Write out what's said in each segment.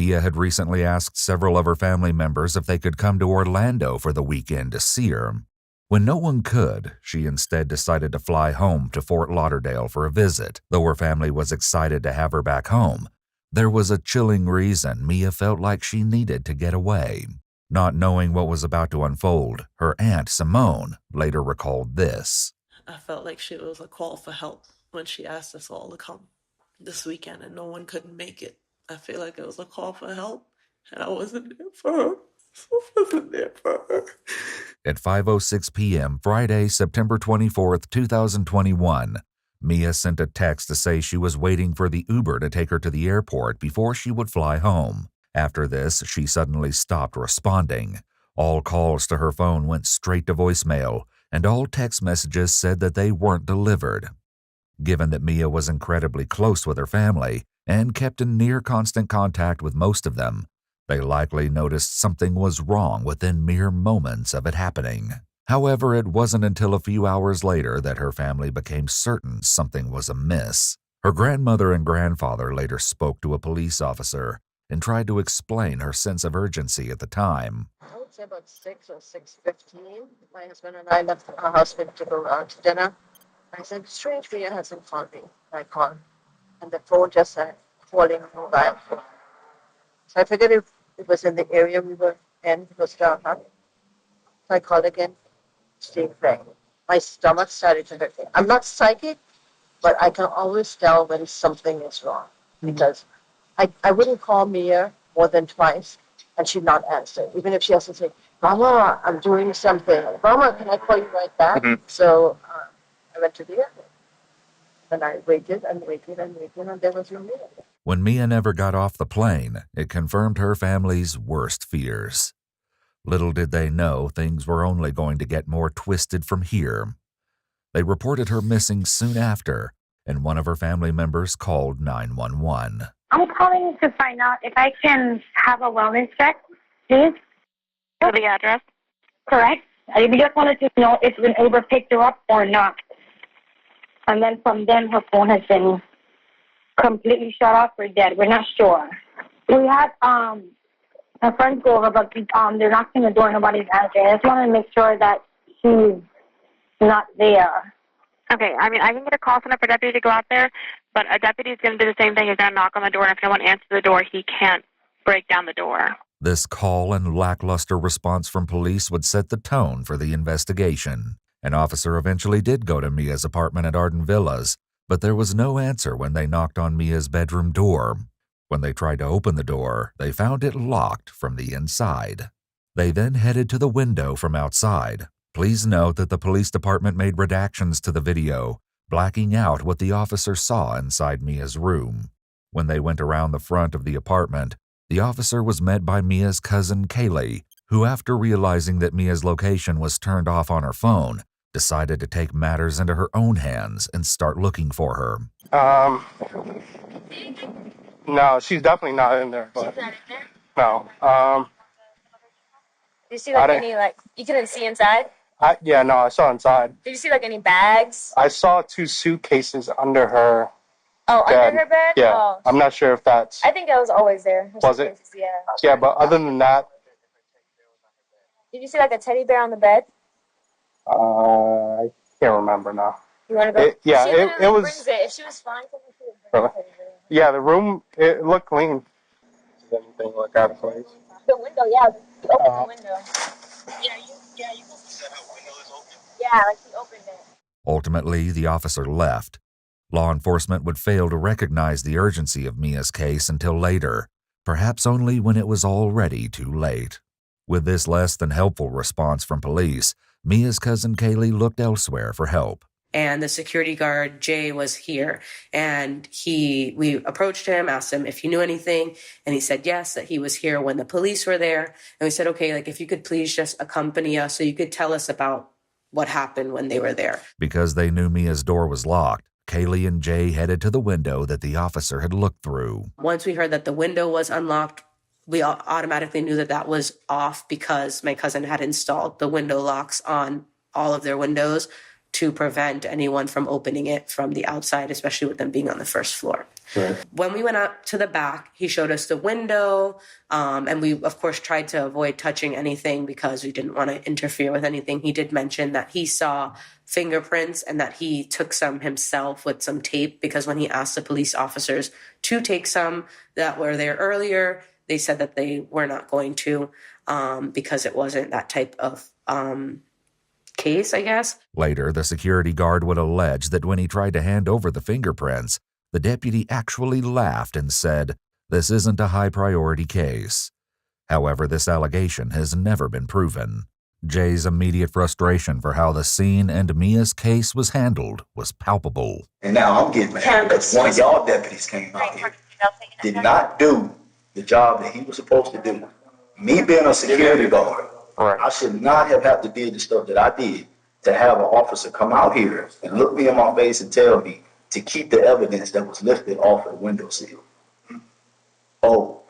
Miya had recently asked several of her family members if they could come to Orlando for the weekend to see her. When no one could, she instead decided to fly home to Fort Lauderdale for a visit. Though her family was excited to have her back home, there was a chilling reason Miya felt like she needed to get away. Not knowing what was about to unfold, her aunt Simone later recalled this. I felt like it was a call for help when she asked us all to come this weekend and no one couldn't make it. I feel like it was a call for help and I wasn't there for her. I wasn't there for her. At 5:06 p.m. Friday, September 24th, 2021, Miya sent a text to say she was waiting for the Uber to take her to the airport before she would fly home. After this, she suddenly stopped responding. All calls to her phone went straight to voicemail, and all text messages said that they weren't delivered. Given that Miya was incredibly close with her family and kept in near constant contact with most of them, they likely noticed something was wrong within mere moments of it happening. However, it wasn't until a few hours later that her family became certain something was amiss. Her grandmother and grandfather later spoke to a police officer and tried to explain her sense of urgency at the time. I would say about 6 or 6:15. My husband and I left our house to go out to dinner. I said, strange, Miya hasn't called me. I called, and the phone just said, calling mobile phone. So I figured if it was in the area we were in, it was dark. So I called again, still playing. My stomach started to hurt me. I'm not psychic, but I can always tell when something is wrong because I wouldn't call Miya more than twice and she'd not answer. Even if she has to say, Mama, I'm doing something. Mama, can I call you right back? Mm-hmm. So I went to the airport. And I waited and waited and waited, and there was no Miya. When Miya never got off the plane, it confirmed her family's worst fears. Little did they know things were only going to get more twisted from here. They reported her missing soon after, and one of her family members called 911. I'm calling to find out if I can have a wellness check, please. For the address? Correct. I just wanted to know if an Uber picked her up or not. And then from then, her phone has been completely shut off or dead. We're not sure. We had a friend go over, but they're knocking the door. Nobody's answering. I just want to make sure that she's not there. Okay, I mean, I can get a call center for a deputy to go out there, but a deputy is going to do the same thing. He's going to knock on the door, and if no one answers the door, he can't break down the door. This call and lackluster response from police would set the tone for the investigation. An officer eventually did go to Miya's apartment at Arden Villas, but there was no answer when they knocked on Miya's bedroom door. When they tried to open the door, they found it locked from the inside. They then headed to the window from outside. Please note that the police department made redactions to the video, blacking out what the officer saw inside Miya's room. When they went around the front of the apartment, the officer was met by Miya's cousin Kaylee, who, after realizing that Miya's location was turned off on her phone, decided to take matters into her own hands and start looking for her. No, she's definitely not in there. But, she's not in there? No. Did you see any, you couldn't see inside? No, I saw inside. Did you see any bags? I saw 2 suitcases under her bed. Under her bed? Yeah. Oh. I'm not sure if that's... I think that was always there. Was it? Yeah. Yeah, but other than that... Did you see a teddy bear on the bed? I can't remember now. You want to go? It was... Brings it. If she was fine, she would bring really? Yeah, the room, it looked clean. Does anything look out of place? The window, yeah. You opened the window. Yeah, you said her window is open? Yeah, she opened it. Ultimately, the officer left. Law enforcement would fail to recognize the urgency of Miya's case until later, perhaps only when it was already too late. With this less than helpful response from police, Miya's cousin Kaylee looked elsewhere for help. And the security guard, Jay, was here. And we approached him, asked him if he knew anything. And he said yes, that he was here when the police were there. And we said, okay, if you could please just accompany us so you could tell us about what happened when they were there. Because they knew Miya's door was locked, Kaylee and Jay headed to the window that the officer had looked through. Once we heard that the window was unlocked, we automatically knew that was off because my cousin had installed the window locks on all of their windows to prevent anyone from opening it from the outside, especially with them being on the first floor. Right. When we went up to the back, he showed us the window, and we, of course, tried to avoid touching anything because we didn't want to interfere with anything. He did mention that he saw fingerprints and that he took some himself with some tape, because when he asked the police officers to take some that were there earlier, they said that they were not going to, because it wasn't that type of case, I guess. Later, the security guard would allege that when he tried to hand over the fingerprints, the deputy actually laughed and said, "This isn't a high-priority case." However, this allegation has never been proven. Jay's immediate frustration for how the scene and Mia's case was handled was palpable. And now I'm getting mad because one of y'all deputies came out here, did not do the job that he was supposed to do. Me being a security guard, I should not have had to do the stuff that I did to have an officer come out here and look me in my face and tell me to keep the evidence that was lifted off of the windowsill. Oh,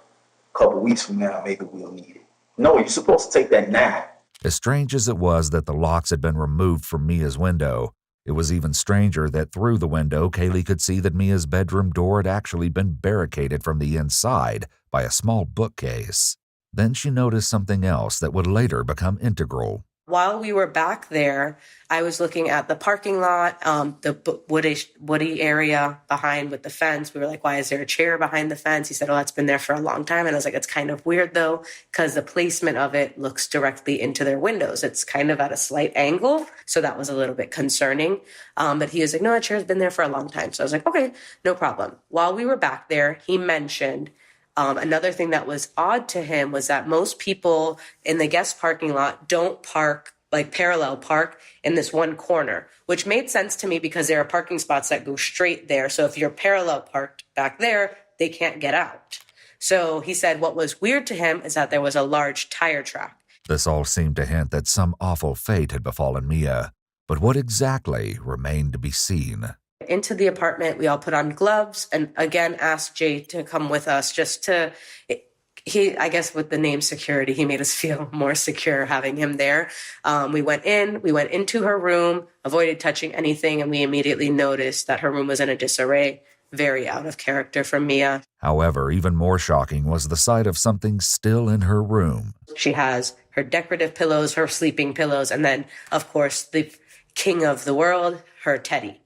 a couple weeks from now, maybe we'll need it. No, you're supposed to take that now. As strange as it was that the locks had been removed from Mia's window, it was even stranger that through the window, Kaylee could see that Mia's bedroom door had actually been barricaded from the inside by a small bookcase. Then she noticed something else that would later become integral. While we were back there, I was looking at the parking lot, the woody area behind with the fence. We were like, why is there a chair behind the fence? He said, oh, that's been there for a long time. And I was like, it's kind of weird, though, because the placement of it looks directly into their windows. It's kind of at a slight angle. So that was a little bit concerning. But he was like, no, that chair's been there for a long time. So I was like, okay, no problem. While we were back there, he mentioned another thing that was odd to him was that most people in the guest parking lot don't park, like parallel park in this one corner, which made sense to me because there are parking spots that go straight there. So if you're parallel parked back there, they can't get out. So he said what was weird to him is that there was a large tire track. This all seemed to hint that some awful fate had befallen Miya, but what exactly remained to be seen. Into the apartment, we all put on gloves and again asked Jay to come with us just to, I guess with the name security, he made us feel more secure having him there. We went into her room, avoided touching anything, and we immediately noticed that her room was in a disarray, very out of character from Miya. However, even more shocking was the sight of something still in her room. She has her decorative pillows, her sleeping pillows, and then, of course, the king of the world, her teddy.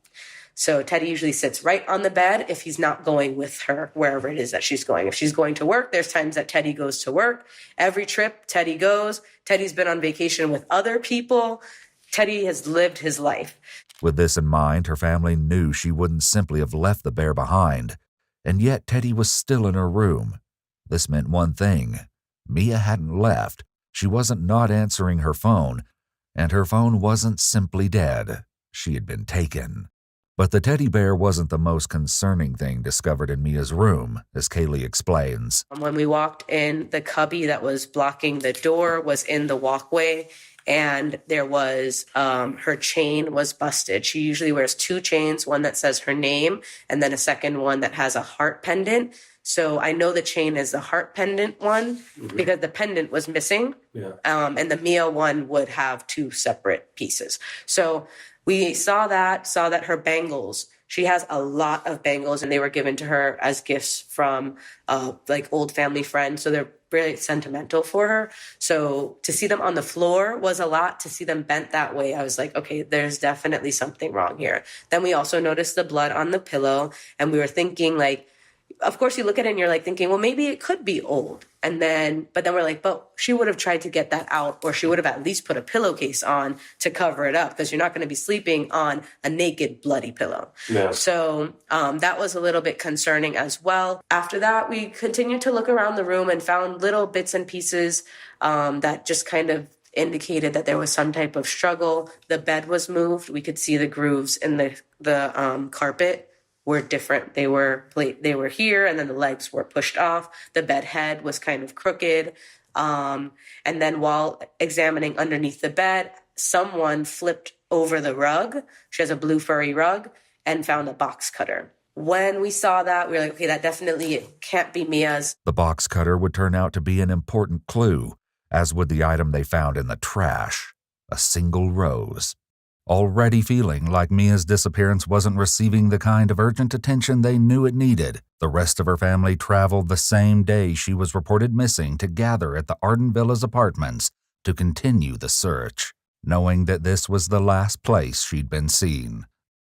So Teddy usually sits right on the bed if he's not going with her wherever it is that she's going. If she's going to work, there's times that Teddy goes to work. Every trip, Teddy goes. Teddy's been on vacation with other people. Teddy has lived his life. With this in mind, her family knew she wouldn't simply have left the bear behind. And yet Teddy was still in her room. This meant one thing. Miya hadn't left. She wasn't not answering her phone. And her phone wasn't simply dead. She had been taken. But the teddy bear wasn't the most concerning thing discovered in Mia's room, as Kaylee explains. When we walked in, the cubby that was blocking the door was in the walkway, and there was, her chain was busted. She usually wears two chains, one that says her name, and then a second one that has a heart pendant. So I know the chain is the heart pendant one because the pendant was missing. Yeah. And the Miya one would have two separate pieces. So we saw that her bangles, she has a lot of bangles and they were given to her as gifts from like old family friends. So they're really sentimental for her. So to see them on the floor was a lot. To see them bent that way, I was like, okay, there's definitely something wrong here. Then we also noticed the blood on the pillow and we were thinking like, of course you look at it and you're like thinking, well, maybe it could be old. But then we're like, but she would have tried to get that out, or she would have at least put a pillowcase on to cover it up because you're not going to be sleeping on a naked, bloody pillow. Yeah. So that was a little bit concerning as well. After that, we continued to look around the room and found little bits and pieces that just kind of indicated that there was some type of struggle. The bed was moved. We could see the grooves in the carpet were different. They were here, and then the legs were pushed off. The bed head was kind of crooked. And then while examining underneath the bed, someone flipped over the rug. She has a blue furry rug, and found a box cutter. When we saw that, we were like, okay, that definitely can't be Mia's. The box cutter would turn out to be an important clue, as would the item they found in the trash, a single rose. Already feeling like Mia's disappearance wasn't receiving the kind of urgent attention they knew it needed, the rest of her family traveled the same day she was reported missing to gather at the Arden Villas apartments to continue the search, knowing that this was the last place she'd been seen.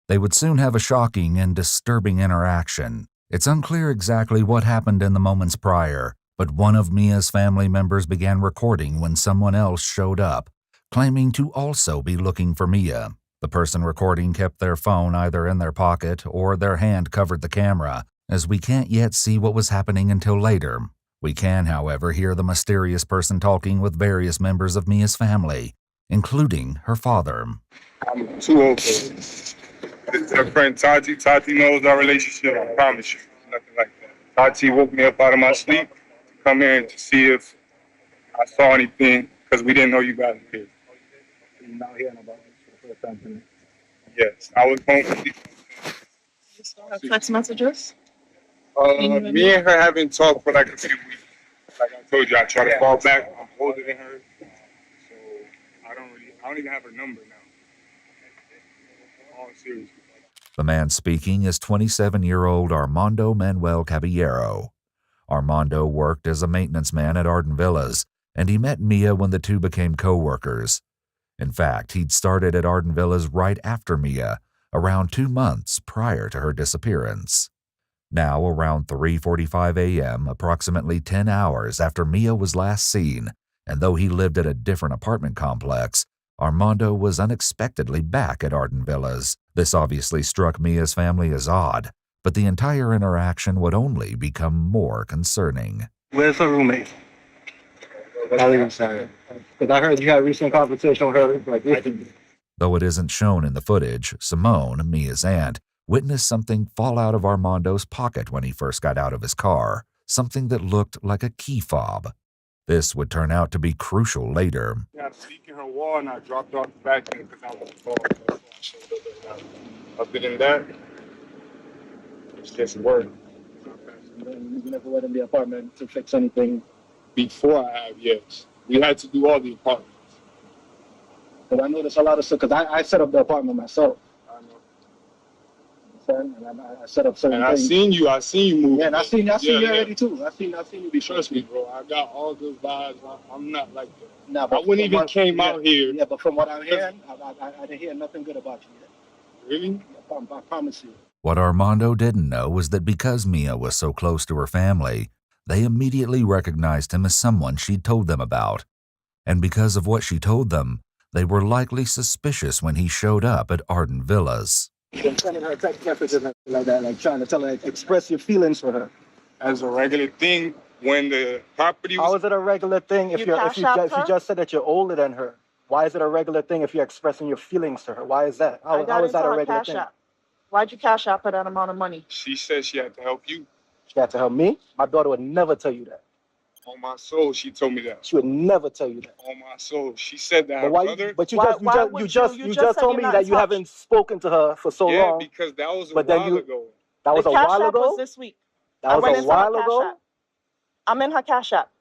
They would soon have a shocking and disturbing interaction. It's unclear exactly what happened in the moments prior, but one of Mia's family members began recording when someone else showed up, claiming to also be looking for Miya. The person recording kept their phone either in their pocket or their hand covered the camera, as we can't yet see what was happening until later. We can, however, hear the mysterious person talking with various members of Mia's family, including her father. I'm too old for it. Her friend Tati knows our relationship, I promise you. Nothing like that. Tati woke me up out of my sleep to come here to see if I saw anything, because we didn't know you guys were here. You're now hearing about this for the first time tonight. Yes, I was home. You still have text messages? Me and her haven't talked for like a few weeks. Like I told you, I try to call back. I'm older than her, so I don't even have her number now. All seriously. The man speaking is 27-year-old Armando Manuel Caballero. Armando worked as a maintenance man at Arden Villas, and he met Miya when the two became co-workers. In fact, he'd started at Arden Villas right after Miya, around 2 months prior to her disappearance. Now, around 3:45 a.m., approximately 10 hours after Miya was last seen, and though he lived at a different apartment complex, Armando was unexpectedly back at Arden Villas. This obviously struck Mia's family as odd, but the entire interaction would only become more concerning. Where's her roommate? I'll leave inside. Because I heard you had a recent conversation with her. Though it isn't shown in the footage, Simone, Mia's aunt, witnessed something fall out of Armando's pocket when he first got out of his car, something that looked like a key fob. This would turn out to be crucial later. Yeah, I'm seeking her wall and I dropped off the back end because I was involved. Other than that, it's just work. You never went in the apartment to fix anything? Before I have, yes. We had to do all the apartments. But I noticed a lot of stuff, because I set up the apartment myself. I know. And I set up certain things. I seen you move. Yeah, and I seen you already too. I seen you be. Trust me, bro. I got all good vibes. I'm not like that. Nah, but I wouldn't even came out here. Yeah, but from what I'm hearing, I didn't hear nothing good about you yet. Really? I promise you. What Armando didn't know was that because Miya was so close to her family, they immediately recognized him as someone she'd told them about. And because of what she told them, they were likely suspicious when he showed up at Arden Villas. You're sending her text messages like that, like trying to tell her, express your feelings for her. As a regular thing, when the property was... How is it a regular thing if you just said that you're older than her? Why is it a regular thing if you're expressing your feelings to her? Why is that? How is that a regular thing? Why'd you cash out for that amount of money? She said she had to help you. She had to help me? My daughter would never tell you that. On my soul, she told me that. She would never tell you that. On my soul, she said that. Her brother. But you just told me that you haven't spoken to her for so long. Yeah, because that was a while ago. That was a while ago. Was this week. That was a while ago. I'm in her cash app.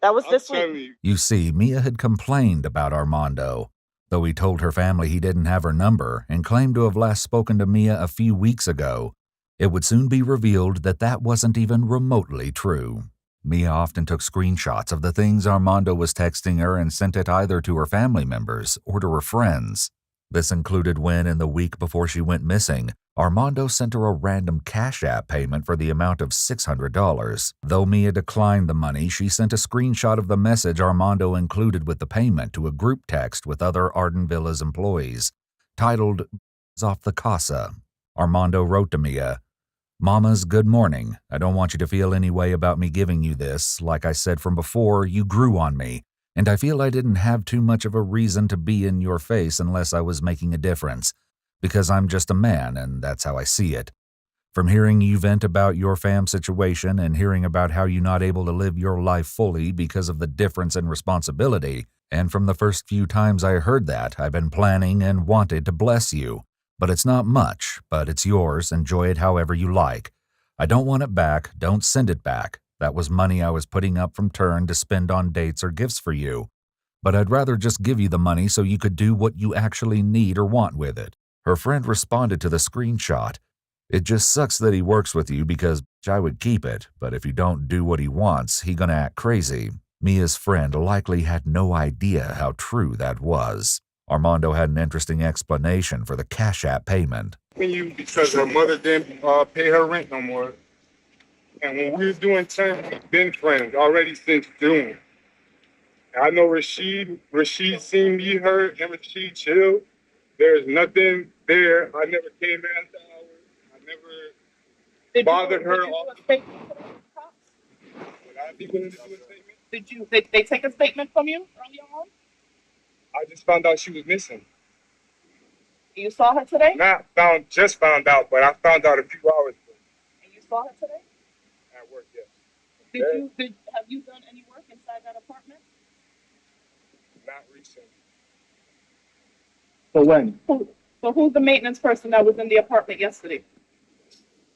That was this week. You see, Miya had complained about Armando, though he told her family he didn't have her number and claimed to have last spoken to Miya a few weeks ago. It would soon be revealed that that wasn't even remotely true. Miya often took screenshots of the things Armando was texting her and sent it either to her family members or to her friends. This included when, in the week before she went missing, Armando sent her a random Cash App payment for the amount of $600. Though Miya declined the money, she sent a screenshot of the message Armando included with the payment to a group text with other Arden Villas employees, titled "Off the Casa." Armando wrote to Miya, "Mama's good morning. I don't want you to feel any way about me giving you this. Like I said from before, you grew on me, and I feel I didn't have too much of a reason to be in your face unless I was making a difference, because I'm just a man and that's how I see it. From hearing you vent about your fam situation and hearing about how you're not able to live your life fully because of the difference in responsibility, and from the first few times I heard that, I've been planning and wanted to bless you. But it's not much, but it's yours. Enjoy it however you like. I don't want it back. Don't send it back. That was money I was putting up from turn to spend on dates or gifts for you. but I'd rather just give you the money so you could do what you actually need or want with it. Her friend responded to the screenshot. It just sucks that he works with you because I would keep it, but if you don't do what he wants, he gonna act crazy. Mia's friend likely had no idea how true that was. Armando had an interesting explanation for the Cash App payment. Because her mother didn't pay her rent no more. And when we was doing time, we've been friends already since June. I know Rashid seen me, her, and Rashid chill. There's nothing there. I never came after hours. I never bothered her. Did they take a statement from you earlier on? I just found out she was missing. You saw her today? Just found out, but I found out a few hours ago. And you saw her today? At work, yes. Have you done any work inside that apartment? Not recently. So when? So who's the maintenance person that was in the apartment yesterday?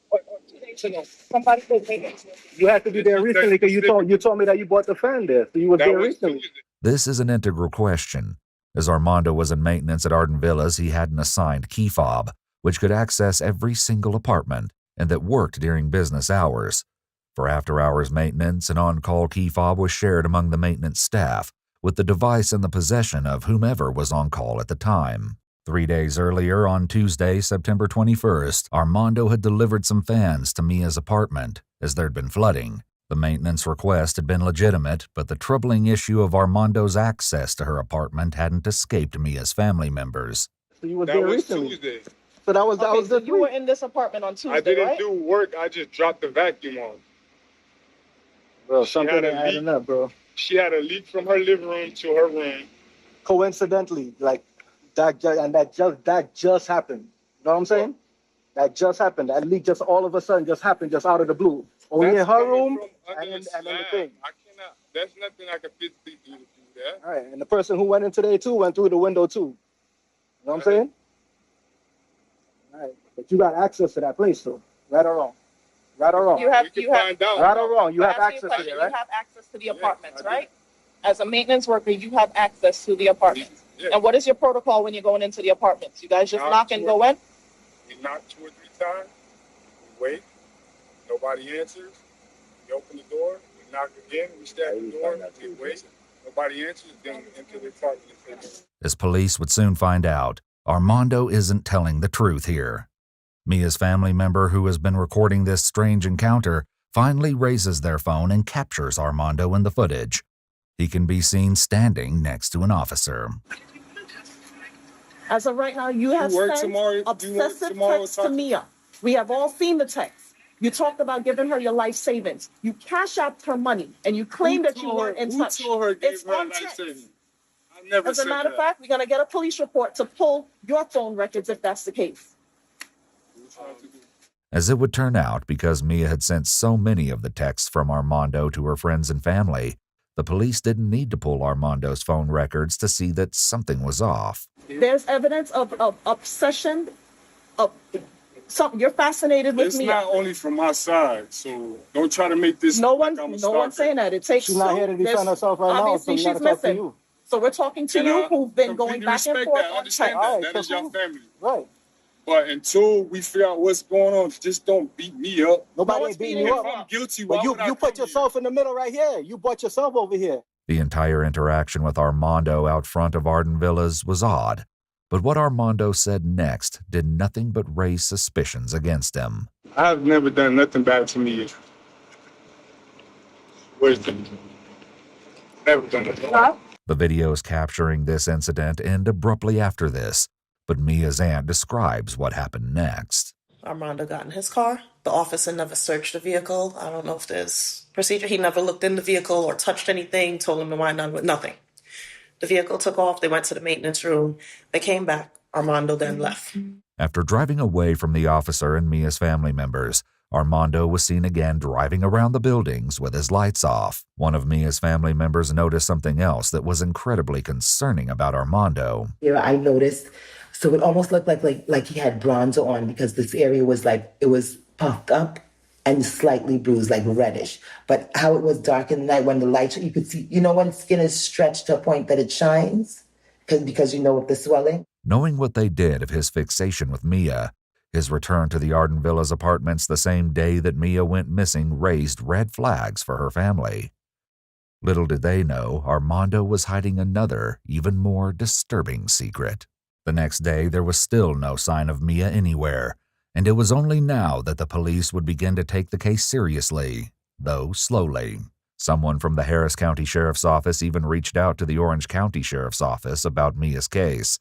Or 2 days ago? Somebody did maintenance. You had to be there recently because you told me that you bought the fan there. So you were there recently. This is an integral question. As Armando was in maintenance at Arden Villas, he had an assigned key fob, which could access every single apartment and that worked during business hours. For after-hours maintenance, an on-call key fob was shared among the maintenance staff, with the device in the possession of whomever was on call at the time. 3 days earlier, on Tuesday, September 21st, Armando had delivered some fans to Mia's apartment, as there'd been flooding. The maintenance request had been legitimate, but the troubling issue of Armando's access to her apartment hadn't escaped Mia's family members. So you were there recently. Tuesday. So that was so you were in this apartment on Tuesday, I didn't right? do work. I just dropped the vacuum on. Bro, something ain't adding up, bro. She had a leak from her living room to her room. Coincidentally, like that just happened. You know what I'm saying? That just happened. That leak just all of a sudden just happened just out of the blue. Only in her room and in the thing. I cannot. There's nothing I can physically do to do that. All right, and the person who went in today too went through the window too. You know what I'm saying? All right, but you got access to that place though, right or wrong? Right or wrong? You have right or wrong? You have access to it, right? You have access to the apartments, right? As a maintenance worker, you have access to the apartments. Yeah. And what is your protocol when you're going into the apartments? You guys just knock and go in? We knock 2 or 3 times. We wait. Nobody answers. We open the door. We knock again. We stab the door. We wait. Nobody answers. Then enter the apartment. As police would soon find out, Armando isn't telling the truth here. Mia's family member, who has been recording this strange encounter, finally raises their phone and captures Armando in the footage. He can be seen standing next to an officer. As of right now, you have sent obsessive texts to Mia. We have all seen the text. You talked about giving her your life savings. You cash out her money, and you claim that you weren't in touch. Who told her It's gave her on life text. savings? I never As a said matter of that. fact, we're going to get a police report to pull your phone records if that's the case. As it would turn out, because Mia had sent so many of the texts from Armando to her friends and family, the police didn't need to pull Armando's phone records to see that something was off. There's evidence of obsession, of something. You're fascinated with It's me. not only from my side, so don't try to make this. No one's saying that. It takes. She's not here to defend herself right now, so obviously we she's gotta talk to missing. you. So we're talking to you, who've been going back and forth I on understand text. that. All right, That is so your family. Right. But until we figure out what's going on, just don't beat me up. Nobody one's ain't beating beating you you up. If I'm guilty, But why would I you put come yourself in the middle right here. You brought yourself over here. The entire interaction with Armando out front of Arden Villas was odd, but what Armando said next did nothing but raise suspicions against him. I've never done nothing bad to me. Never done it. The videos capturing this incident end abruptly after this, but Mia's aunt describes what happened next. Armando got in his car. The officer never searched the vehicle. I don't know if there's procedure. He never looked in the vehicle or touched anything, told him to wind down with nothing. The vehicle took off. They went to the maintenance room. They came back. Armando then left. After driving away from the officer and Mia's family members, Armando was seen again driving around the buildings with his lights off. One of Mia's family members noticed something else that was incredibly concerning about Armando. Yeah, I noticed. So it almost looked like he had bronzer on because this area was it was puffed up and slightly bruised, like reddish. But how it was dark in the night when the light, you could see, when skin is stretched to a point that it shines, because with the swelling. Knowing what they did of his fixation with Miya, his return to the Arden Villas apartments the same day that Miya went missing raised red flags for her family. Little did they know Armando was hiding another, even more disturbing secret. The next day, there was still no sign of Miya anywhere, and it was only now that the police would begin to take the case seriously, though slowly. Someone from the Harris County Sheriff's Office even reached out to the Orange County Sheriff's Office about Miya's case,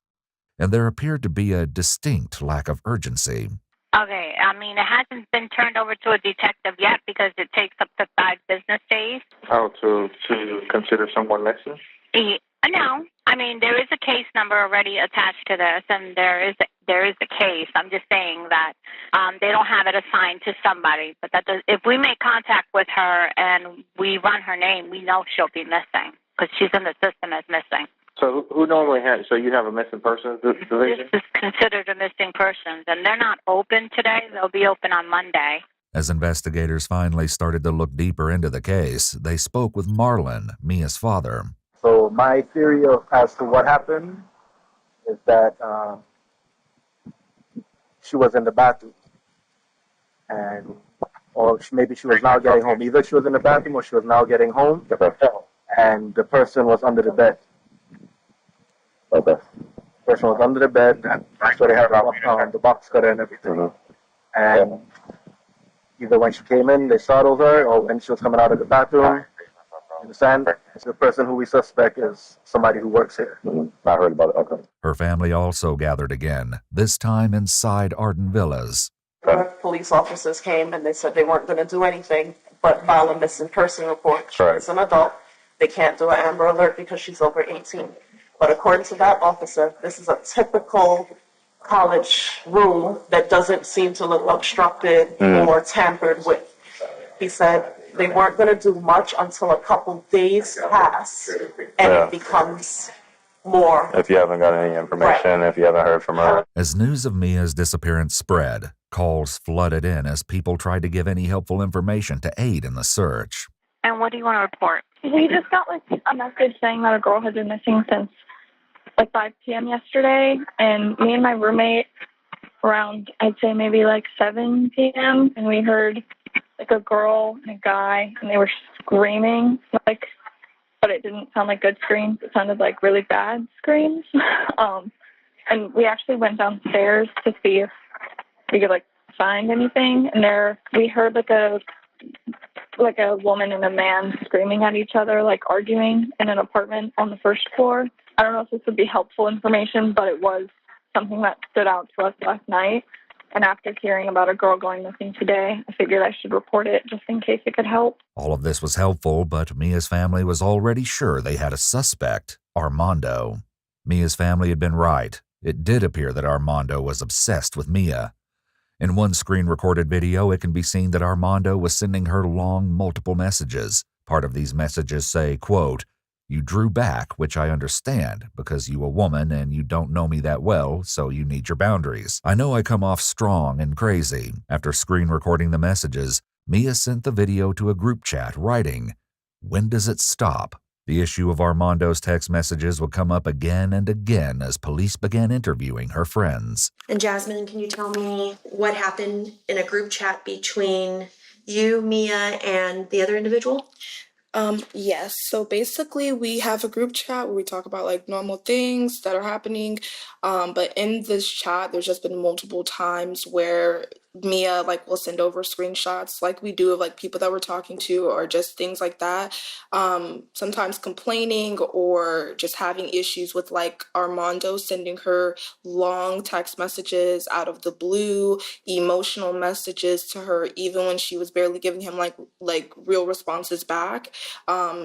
and there appeared to be a distinct lack of urgency. Okay, it hasn't been turned over to a detective yet because it takes up to 5 business days. Oh, to consider someone missing? No, there is a case number already attached to this, and there is a case. I'm just saying that they don't have it assigned to somebody. But if we make contact with her and we run her name, we know she'll be missing because she's in the system as missing. So who normally has? So you have a missing persons division? This is considered a missing person, and they're not open today. They'll be open on Monday. As investigators finally started to look deeper into the case, they spoke with Marlon, Miya's father. So my theory as to what happened is that she was in the bathroom, maybe she was now getting home. Either she was in the bathroom or she was now getting home, and the person was under the bed. Okay. The person was under the bed, and that's where they had the box cutter and everything. Mm-hmm. And either when she came in, they startled her, or when she was coming out of the bathroom. You understand? The person who we suspect is somebody who works here. Mm-hmm. I heard about it. Okay. Her family also gathered again, this time inside Arden Villas. Police officers came and they said they weren't going to do anything but file a missing person report. She's an adult. They can't do an Amber Alert because she's over 18. But according to that officer, this is a typical college room that doesn't seem to look obstructed or tampered with. He said they weren't going to do much until a couple days pass and it becomes more. If you haven't got any information, if you haven't heard from her. As news of Miya's disappearance spread, calls flooded in as people tried to give any helpful information to aid in the search. And what do you want to report? We just got a message saying that a girl had been missing since 5 p.m. yesterday, and me and my roommate around, I'd say maybe 7 p.m., and we heard a girl and a guy, and they were screaming, but it didn't sound like good screams. It sounded like really bad screams. And we actually went downstairs to see if we could find anything, and there we heard a woman and a man screaming at each other, arguing in an apartment on the first floor. I don't know if this would be helpful information, but it was something that stood out to us last night. And after hearing about a girl going missing today, I figured I should report it just in case it could help. All of this was helpful, but Miya's family was already sure they had a suspect, Armando. Miya's family had been right. It did appear that Armando was obsessed with Miya. In one screen-recorded video, it can be seen that Armando was sending her long, multiple messages. Part of these messages say, quote, "You drew back, which I understand, because you a woman and you don't know me that well, so you need your boundaries. I know I come off strong and crazy." After screen-recording the messages, Miya sent the video to a group chat, writing, "When does it stop?" The issue of Armando's text messages would come up again and again as police began interviewing her friends. And Jasmine, can you tell me what happened in a group chat between you, Miya, and the other individual? Yes. So basically we have a group chat where we talk about normal things that are happening. But in this chat, there's just been multiple times where Miya will send over screenshots like we do of people that we're talking to or just things like that. Sometimes complaining or just having issues with Armando sending her long text messages out of the blue, emotional messages to her even when she was barely giving him real responses back.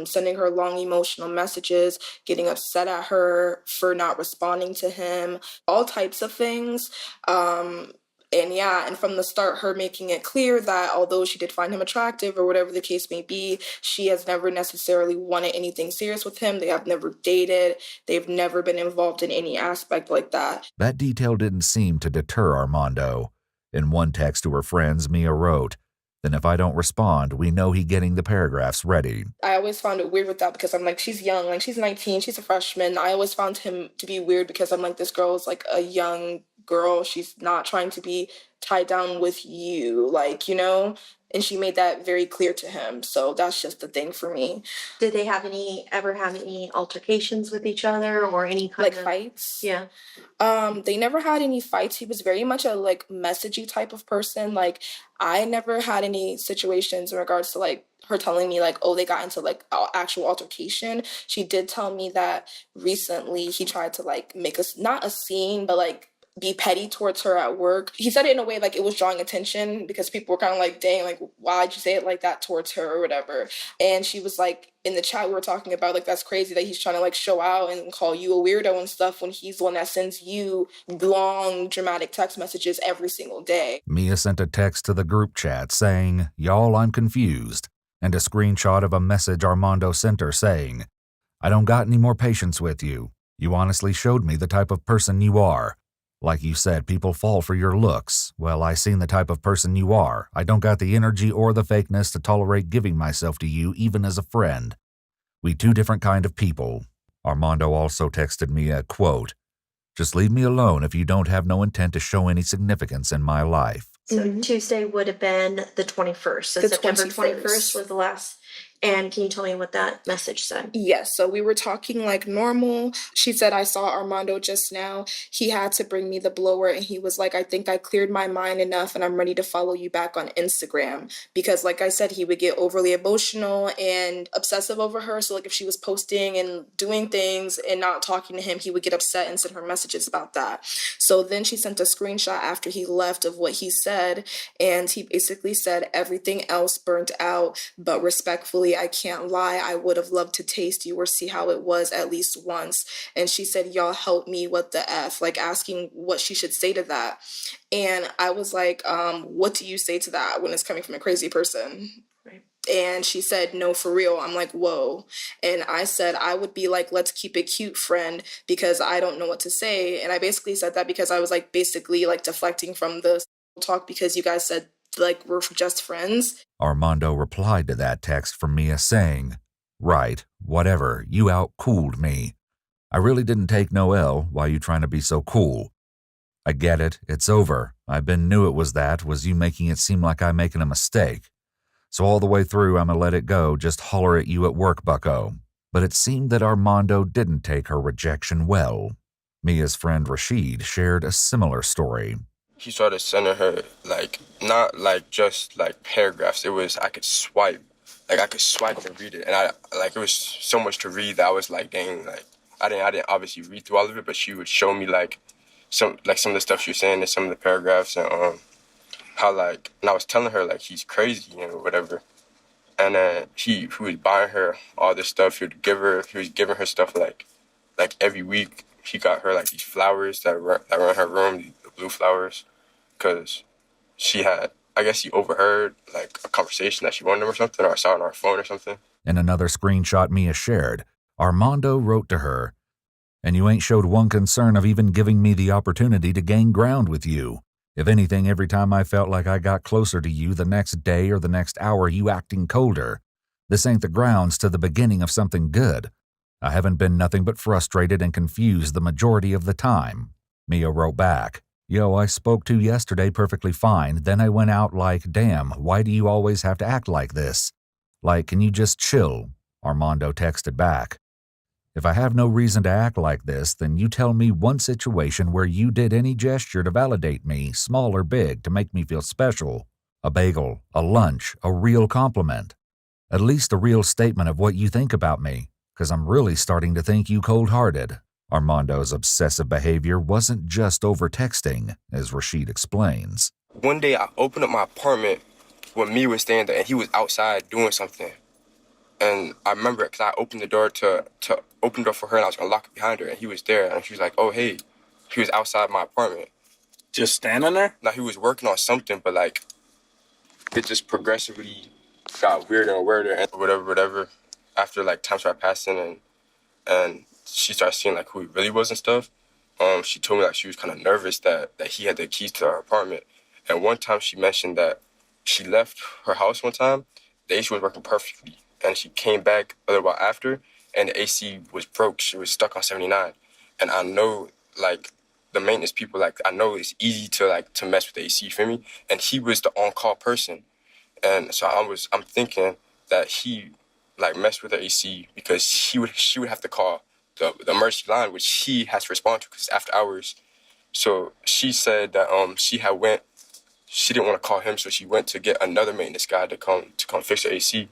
Sending her long emotional messages, getting upset at her for not responding to him, all types of things. And from the start, her making it clear that although she did find him attractive or whatever the case may be, she has never necessarily wanted anything serious with him. They have never dated. They've never been involved in any aspect like that. That detail didn't seem to deter Armando. In one text to her friends, Miya wrote, Then if I don't respond, we know he getting the paragraphs ready. I always found it weird with that because I'm like, she's young, like she's 19, she's a freshman. I always found him to be weird because I'm like, this girl is like a young girl. She's not trying to be tied down with you, like, you know? And she made that very clear to him. So that's just the thing for me. Did they ever have any altercations with each other or any kind like of fights? Yeah. They never had any fights. He was very much a like messagey type of person. Like I never had any situations in regards to like her telling me like, oh, they got into like actual altercation. She did tell me that recently he tried to like make us not a scene, but like be petty towards her at work. He said it in a way like it was drawing attention because people were kind of like, dang, like why'd you say it like that towards her or whatever. And she was like, in the chat we were talking about like that's crazy that he's trying to like show out and call you a weirdo and stuff when he's the one that sends you long dramatic text messages every single day. Miya sent a text to the group chat saying, "Y'all, I'm confused," and a screenshot of a message Armando sent her saying, "I don't got any more patience with you. You honestly showed me the type of person you are. Like you said, people fall for your looks. Well, I seen the type of person you are. I don't got the energy or the fakeness to tolerate giving myself to you even as a friend. We two different kind of people." Armando also texted me a quote, "Just leave me alone if you don't have no intent to show any significance in my life." So Tuesday would have been the 21st. So The September 21st. 21st was the last. And can you tell me what that message said? Yes, so we were talking like normal. She said, I saw Armando just now. He had to bring me the blower and he was like, I think I cleared my mind enough and I'm ready to follow you back on Instagram. Because like I said, he would get overly emotional and obsessive over her. So like if she was posting and doing things and not talking to him, he would get upset and send her messages about that. So then she sent a screenshot after he left of what he said. And he basically said, everything else burnt out, but respectfully, I can't lie, I would have loved to taste you or see how it was at least once. And she said, y'all help me, what the F? Like asking what she should say to that. And I was like, what do you say to that when it's coming from a crazy person? Right. And she said, no, for real. I'm like, whoa. And I said, I would be like, let's keep it cute, friend, because I don't know what to say. And I basically said that because I was like basically like deflecting from the talk because you guys said like we're just friends. Armando replied to that text from Miya saying, "Right, whatever, you out-cooled me. I really didn't take no L. Why you trying to be so cool? I get it, it's over. I knew it was you making it seem like I'm making a mistake. So all the way through, I'ma let it go, just holler at you at work, bucko." But it seemed that Armando didn't take her rejection well. Mia's friend Rashid shared a similar story. He started sending her, like, not, like, just, like, paragraphs. It was, I could swipe and read it. And, it was so much to read that I was like, dang, like, I didn't obviously read through all of it, but she would show me, like, some of the stuff she was saying in some of the paragraphs and, how, like, and I was telling her, like, he's crazy and whatever. And then he was buying her all this stuff. He was giving her stuff, like every week. He got her, like, these flowers that were in her room, the blue flowers. Because she had, I guess he overheard like a conversation that she wanted him or something, or saw on our phone or something. In another screenshot Miya shared, Armando wrote to her, "And you ain't showed one concern of even giving me the opportunity to gain ground with you. If anything, every time I felt like I got closer to you the next day or the next hour, you acting colder. This ain't the grounds to the beginning of something good. I haven't been nothing but frustrated and confused the majority of the time." Miya wrote back, "Yo, I spoke to yesterday perfectly fine. Then I went out like, damn, why do you always have to act like this? Like, can you just chill?" Armando texted back, "If I have no reason to act like this, then you tell me one situation where you did any gesture to validate me, small or big, to make me feel special. A bagel, a lunch, a real compliment. At least a real statement of what you think about me, because I'm really starting to think you cold-hearted." Armando's obsessive behavior wasn't just over texting, as Rashid explains. One day I opened up my apartment when Mia was staying there, and he was outside doing something. And I remember it because I opened the door to open the door for her, and I was going to lock it behind her, and he was there, and she was like, oh, hey. He was outside my apartment. Just standing there? No, he was working on something, but, like, it just progressively got weirder and weirder, and whatever. After, like, time started passing, and she started seeing, like, who he really was and stuff. She told me, like, she was kind of nervous that he had the keys to her apartment. And one time she mentioned that she left her house one time. The AC was working perfectly, and she came back a little while after, and the AC was broke. She was stuck on 79, and I know like the maintenance people, like I know it's easy to mess with the AC, you feel me? And he was the on-call person, and so I'm thinking that he like messed with the AC because she would have to call the emergency line, which he has to respond to because it's after hours. So she said that she didn't want to call him, so she went to get another maintenance guy to come fix the AC.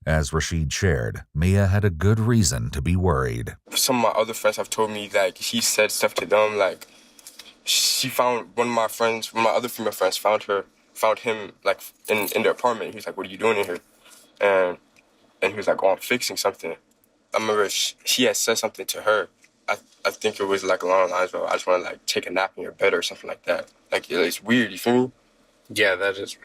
As Rashid shared, Miya had a good reason to be worried. Some of my other friends have told me like he said stuff to them, like she found one of my other female friends found him like in the apartment. He was like, "What are you doing in here?" And he was like, "Oh, I'm fixing something." I remember she had said something to her. I think it was like along the lines of, "I just want to like take a nap in your bed" or something like that. Like it's weird, you feel me? Yeah, that is.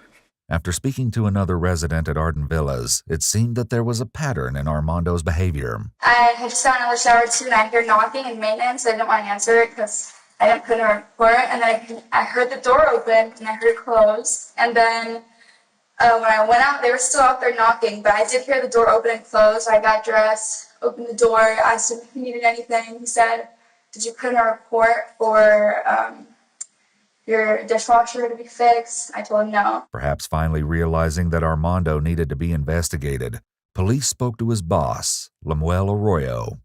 After speaking to another resident at Arden Villas, it seemed that there was a pattern in Armando's behavior. I had just gotten out of the shower too, and I heard knocking and maintenance. I didn't want to answer it because I didn't put in a report. And then I heard the door open and I heard it close. And then when I went out, they were still out there knocking, but I did hear the door open and close. So I got dressed, opened the door, asked him if he needed anything. He said, "Did you put in a report for your dishwasher to be fixed?" I told him no. Perhaps finally realizing that Armando needed to be investigated, police spoke to his boss, Lemuel Arroyo.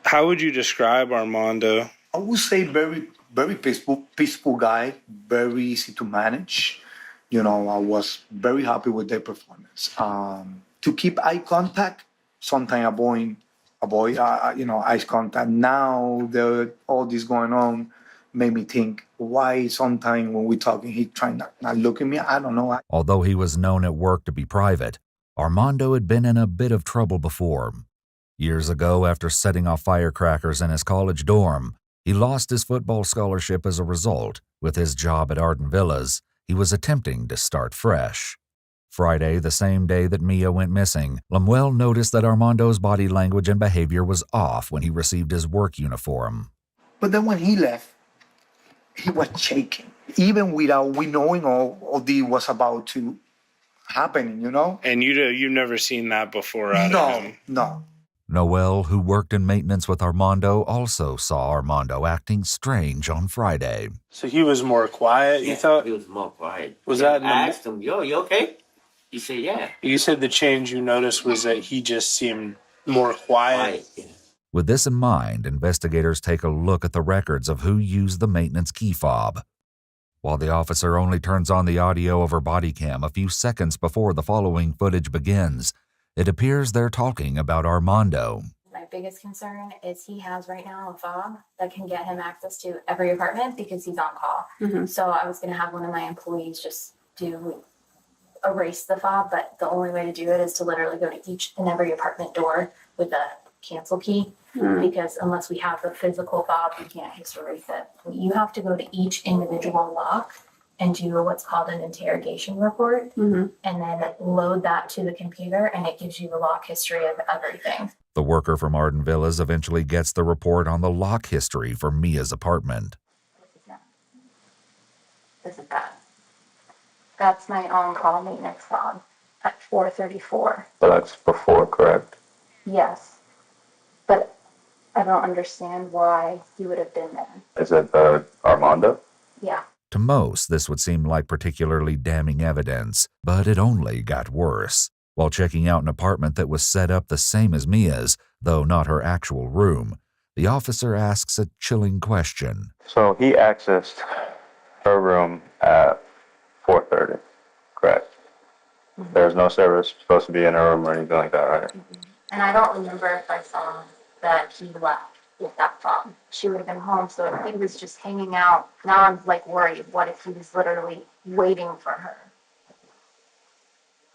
How would you describe Armando? I would say very, very peaceful guy, very easy to manage. You know, I was very happy with their performance. To keep eye contact, sometimes avoid eye contact. Now all this going on made me think, why sometimes when we're talking, he trying not look at me? I don't know. Although he was known at work to be private, Armando had been in a bit of trouble before. Years ago, after setting off firecrackers in his college dorm, he lost his football scholarship as a result. With his job at Arden Villas, he was attempting to start fresh. Friday, the same day that Miya went missing, Lemuel noticed that Armando's body language and behavior was off when he received his work uniform. But then when he left, he was shaking, even without we knowing all this was about to happen, you know? And you've never seen that before out of him? No. Noel, who worked in maintenance with Armando, also saw Armando acting strange on Friday. So he was more quiet, you thought? He was more quiet. Was that I asked him, "Yo, you okay?" He said, "Yeah." You said the change you noticed was that he just seemed more quiet. With this in mind, investigators take a look at the records of who used the maintenance key fob. While the officer only turns on the audio of her body cam a few seconds before the following footage begins, it appears they're talking about Armando. My biggest concern is he has right now a fob that can get him access to every apartment because he's on call. Mm-hmm. So I was going to have one of my employees just erase the fob, but the only way to do it is to literally go to each and every apartment door with a cancel key, because unless we have the physical fob, we can't just erase it. You have to go to each individual lock and do what's called an interrogation report, and then load that to the computer, and it gives you the lock history of everything. The worker from Arden Villas eventually gets the report on the lock history for Mia's apartment. This is that. That's my on-call maintenance fob at 4:34. So that's before, correct? Yes. But I don't understand why he would have been there. Is it Armando? Yeah. To most, this would seem like particularly damning evidence, but it only got worse. While checking out an apartment that was set up the same as Mia's, though not her actual room, the officer asks a chilling question. So he accessed her room at 4:30, correct? Mm-hmm. There's no service supposed to be in her room or anything like that, right? Mm-hmm. And I don't remember if I saw that he left with that fob. She would have been home, so if he was just hanging out, now I'm like worried. What if he was literally waiting for her?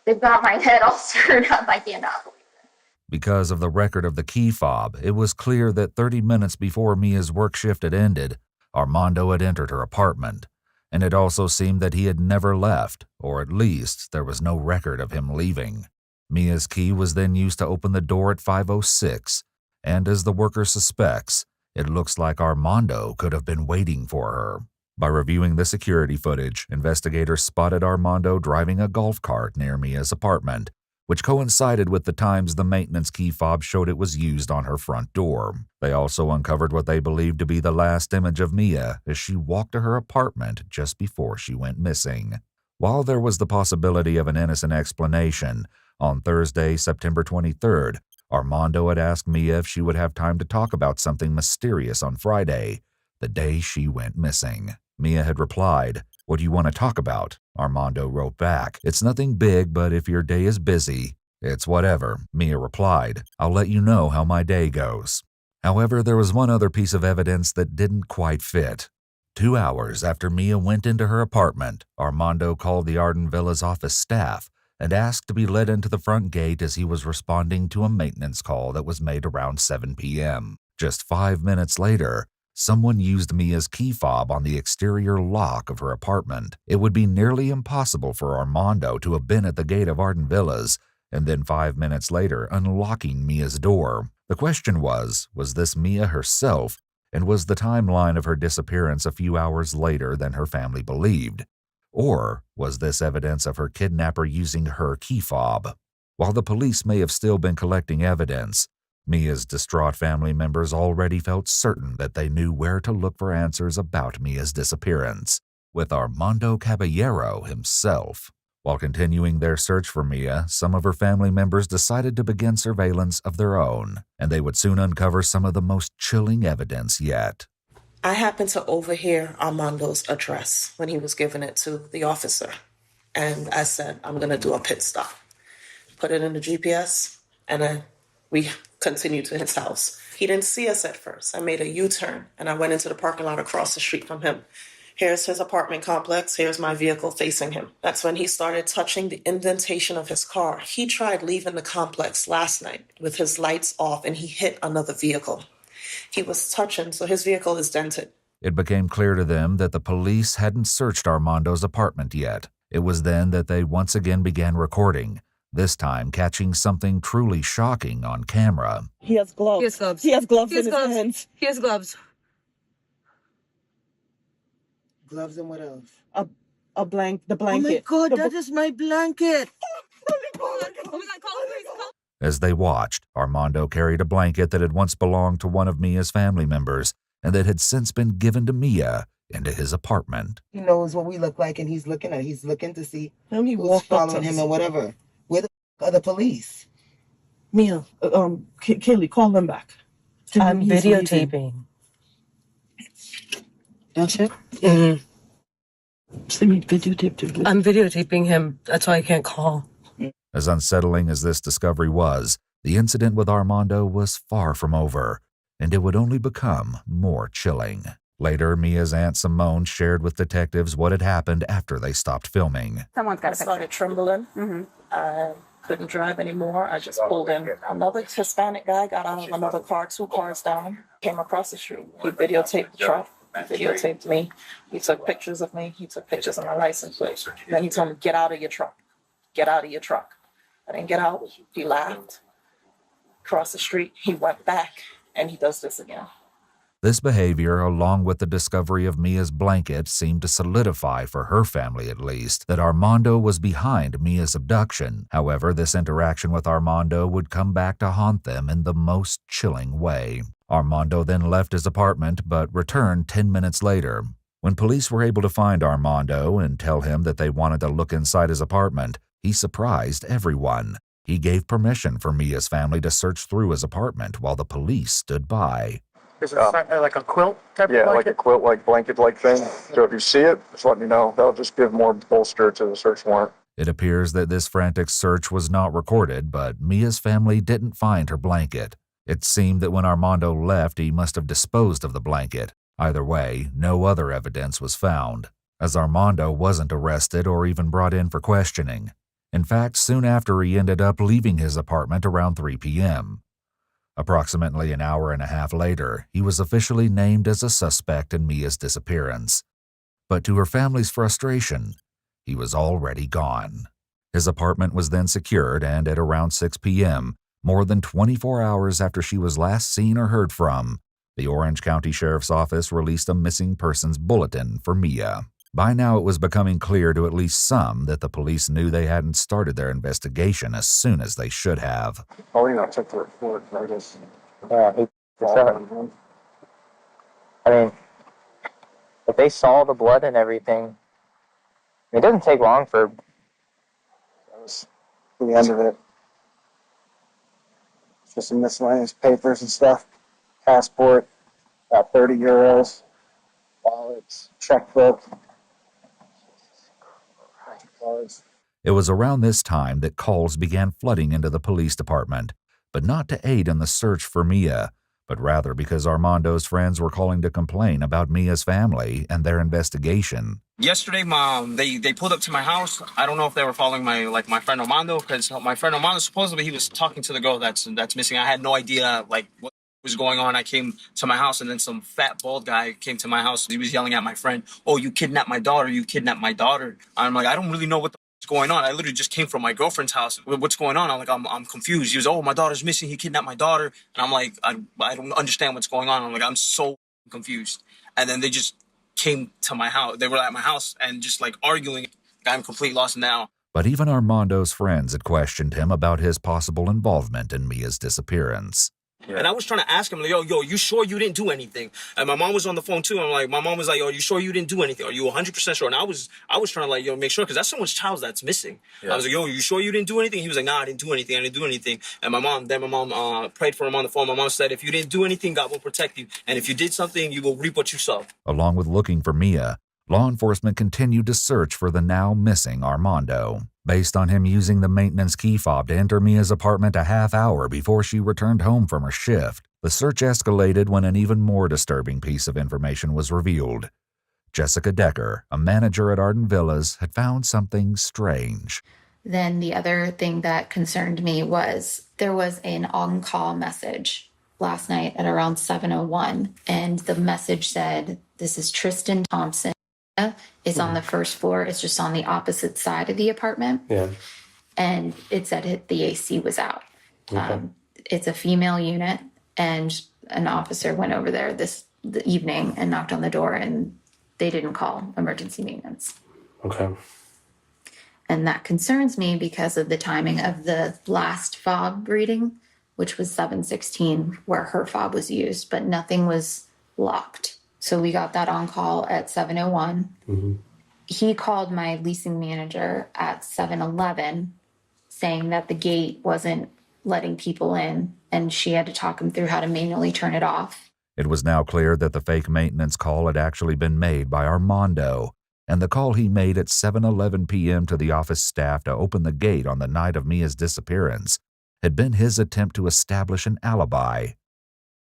They've got my head all screwed up. I cannot believe it. Because of the record of the key fob, it was clear that 30 minutes before Mia's work shift had ended, Armando had entered her apartment. And it also seemed that he had never left, or at least there was no record of him leaving. Mia's key was then used to open the door at 5:06, and as the worker suspects, it looks like Armando could have been waiting for her. By reviewing the security footage, investigators spotted Armando driving a golf cart near Mia's apartment, which coincided with the times the maintenance key fob showed it was used on her front door. They also uncovered what they believed to be the last image of Miya as she walked to her apartment just before she went missing. While there was the possibility of an innocent explanation, on Thursday, September 23rd, Armando had asked Miya if she would have time to talk about something mysterious on Friday, the day she went missing. Miya had replied, "What do you want to talk about?" Armando wrote back, "It's nothing big, but if your day is busy, it's whatever." Miya replied, "I'll let you know how my day goes." However, there was one other piece of evidence that didn't quite fit. 2 hours after Miya went into her apartment, Armando called the Arden Villa's office staff and asked to be let into the front gate as he was responding to a maintenance call that was made around 7 p.m. Just 5 minutes later, someone used Mia's key fob on the exterior lock of her apartment. It would be nearly impossible for Armando to have been at the gate of Arden Villas and then 5 minutes later unlocking Mia's door. The question was this Miya herself, and was the timeline of her disappearance a few hours later than her family believed? Or was this evidence of her kidnapper using her key fob? While the police may have still been collecting evidence, Mia's distraught family members already felt certain that they knew where to look for answers about Mia's disappearance, with Armando Caballero himself. While continuing their search for Miya, some of her family members decided to begin surveillance of their own, and they would soon uncover some of the most chilling evidence yet. I happened to overhear Armando's address when he was giving it to the officer. And I said, I'm going to do a pit stop. Put it in the GPS, and we continued to his house. He didn't see us at first. I made a U-turn, and I went into the parking lot across the street from him. Here's his apartment complex. Here's my vehicle facing him. That's when he started touching the indentation of his car. He tried leaving the complex last night with his lights off, and he hit another vehicle. He was touching, so his vehicle is dented. It became clear to them that the police hadn't searched Armando's apartment yet. It was then that they once again began recording, this time catching something truly shocking on camera. He has gloves. He has gloves. He has gloves in his hands. He has gloves. Gloves and what else? The blanket. Oh my God, that is my blanket. As they watched, Armando carried a blanket that had once belonged to one of Mia's family members and that had since been given to Miya into his apartment. He knows what we look like, and he's looking to see he who's following him or whatever. Where the are the police? Miya, Kaylee, call them back. I'm videotaping. Don't you? Mm-hmm. Videotape. I'm videotaping him. That's why I can't call. As unsettling as this discovery was, the incident with Armando was far from over, and it would only become more chilling. Later, Mia's Aunt Simone shared with detectives what had happened after they stopped filming. Someone's got I started trembling. Mm-hmm. I couldn't drive anymore. I just pulled in. Another Hispanic guy got out of another car, 2 cars down, came across the street. He videotaped the truck. Videotaped me. He took pictures of me. He took pictures of my license plate. Then he told me, "Get out of your truck. Get out of your truck." I didn't get out. He laughed. Across the street, he went back, and he does this again. This behavior, along with the discovery of Mia's blanket, seemed to solidify, for her family at least, that Armando was behind Mia's abduction. However, this interaction with Armando would come back to haunt them in the most chilling way. Armando then left his apartment but returned 10 minutes later. When police were able to find Armando and tell him that they wanted to look inside his apartment, he surprised everyone. He gave permission for Mia's family to search through his apartment while the police stood by. Is it like a quilt type of blanket? Yeah, like a quilt-like blanket-like thing. So if you see it, just let me know. That'll just give more bolster to the search warrant. It appears that this frantic search was not recorded, but Mia's family didn't find her blanket. It seemed that when Armando left, he must have disposed of the blanket. Either way, no other evidence was found, as Armando wasn't arrested or even brought in for questioning. In fact, soon after, he ended up leaving his apartment around 3 p.m. Approximately an hour and a half later, he was officially named as a suspect in Mia's disappearance. But to her family's frustration, he was already gone. His apartment was then secured, and at around 6 p.m., more than 24 hours after she was last seen or heard from, The Orange County Sheriff's Office released a missing persons bulletin for Miya. By now, it was becoming clear to at least some that the police knew they hadn't started their investigation as soon as they should have. Oh, you know, check the report. I guess. I mean, if they saw the blood and everything, it doesn't take long for. That was the end of it. Just some miscellaneous papers and stuff. Passport, about 30 euros. Wallets, checkbook. Cards. It was around this time that calls began flooding into the police department, but not to aid in the search for Miya, but rather because Armando's friends were calling to complain about Mia's family and their investigation. Yesterday, they pulled up to my house. I don't know if they were following my friend Armando, because my friend Armando, supposedly he was talking to the girl that's missing. I had no idea what was going on. I came to my house, and then some fat bald guy came to my house. He was yelling at my friend, "Oh, you kidnapped my daughter! You kidnapped my daughter!" I'm like, I don't really know what the is going on. I literally just came from my girlfriend's house. What's going on? I'm confused. He was, "Oh, my daughter's missing. He kidnapped my daughter." And I'm like, I don't understand what's going on. I'm like, I'm so confused. And then they just came to my house. They were at my house and just arguing. I'm completely lost now. But even Armando's friends had questioned him about his possible involvement in Mia's disappearance. Yeah. And I was trying to ask him, yo, you sure you didn't do anything? And my mom was on the phone too. My mom was like, yo, you sure you didn't do anything? Are you 100% sure? And I was trying to make sure, because that's someone's child that's missing. Yeah. I was like, yo, you sure you didn't do anything? He was like, nah, I didn't do anything. And my mom prayed for him on the phone. My mom said, if you didn't do anything, God will protect you. And if you did something, you will reap what you sow. Along with looking for Miya, law enforcement continued to search for the now missing Armando. Based on him using the maintenance key fob to enter Mia's apartment a half hour before she returned home from her shift, the search escalated when an even more disturbing piece of information was revealed. Jessica Decker, a manager at Arden Villas, had found something strange. Then the other thing that concerned me was there was an on-call message last night at around 7:01, and the message said, "This is Tristan Thompson. It's on the first floor. It's just on the opposite side of the apartment." Yeah. And it said the AC was out. Okay. It's a female unit, and an officer went over there the evening and knocked on the door, and they didn't call emergency maintenance. Okay. And that concerns me because of the timing of the last fob reading, which was 7:16, where her fob was used, but nothing was locked. So we got that on call at 7:01. Mm-hmm. He called my leasing manager at 7:11, saying that the gate wasn't letting people in, and she had to talk him through how to manually turn it off. It was now clear that the fake maintenance call had actually been made by Armando, and the call he made at 7:11 p.m. to the office staff to open the gate on the night of Mia's disappearance had been his attempt to establish an alibi.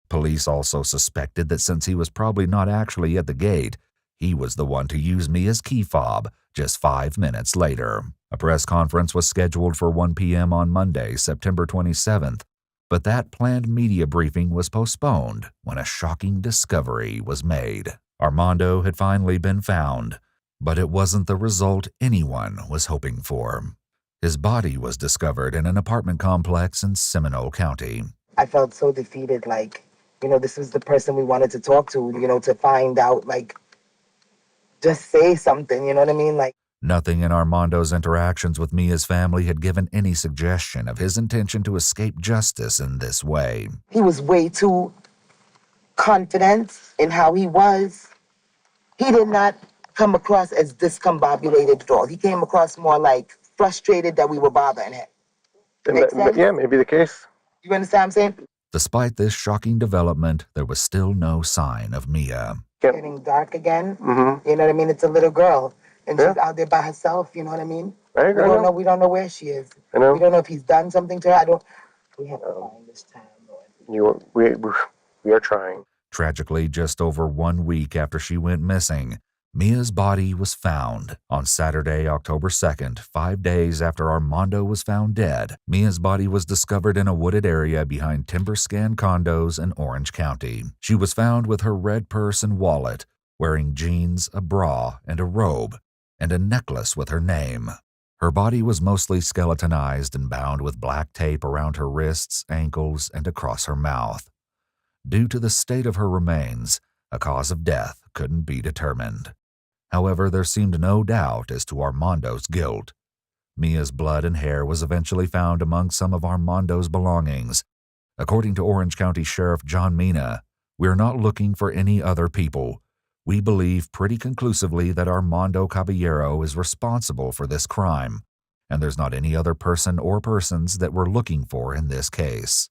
Police also suspected that since he was probably not actually at the gate, he was the one to use Mia's key fob just 5 minutes later. A press conference was scheduled for 1 p.m. on Monday, September 27th, but that planned media briefing was postponed when a shocking discovery was made. Armando had finally been found, but it wasn't the result anyone was hoping for. His body was discovered in an apartment complex in Seminole County. I felt so defeated, this was the person we wanted to talk to, to find out, just say something, you know what I mean? Nothing in Armando's interactions with Mia's family had given any suggestion of his intention to escape justice in this way. He was way too confident in how he was. He did not come across as discombobulated at all. He came across more frustrated that we were bothering him. Yeah, maybe the case. You understand what I'm saying? Despite this shocking development, there was still no sign of Miya. Getting dark again. Mm-hmm. You know what I mean? It's a little girl, and she's out there by herself. You know what I mean? Right, We don't know where she is. I know. We don't know if he's done something to her. We have to find this time, Lord. We are trying. Tragically, just over 1 week after she went missing, Mia's body was found. On Saturday, October 2nd, 5 days after Armando was found dead, Mia's body was discovered in a wooded area behind timber-scan condos in Orange County. She was found with her red purse and wallet, wearing jeans, a bra, and a robe, and a necklace with her name. Her body was mostly skeletonized and bound with black tape around her wrists, ankles, and across her mouth. Due to the state of her remains, a cause of death couldn't be determined. However, there seemed no doubt as to Armando's guilt. Mia's blood and hair was eventually found among some of Armando's belongings. According to Orange County Sheriff John Mina, "We're not looking for any other people. We believe pretty conclusively that Armando Caballero is responsible for this crime, and there's not any other person or persons that we're looking for in this case."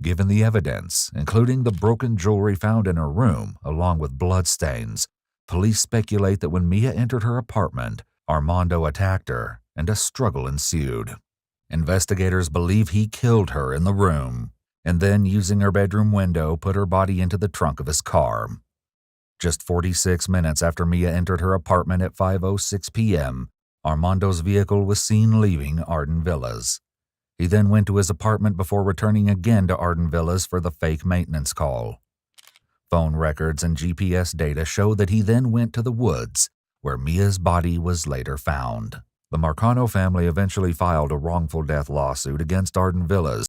Given the evidence, including the broken jewelry found in her room along with bloodstains, police speculate that when Miya entered her apartment, Armando attacked her and a struggle ensued. Investigators believe he killed her in the room and then, using her bedroom window, put her body into the trunk of his car. Just 46 minutes after Miya entered her apartment at 5:06 p.m., Armando's vehicle was seen leaving Arden Villas. He then went to his apartment before returning again to Arden Villas for the fake maintenance call. Phone records and GPS data show that he then went to the woods, where Mia's body was later found. The Marcano family eventually filed a wrongful death lawsuit against Arden Villas,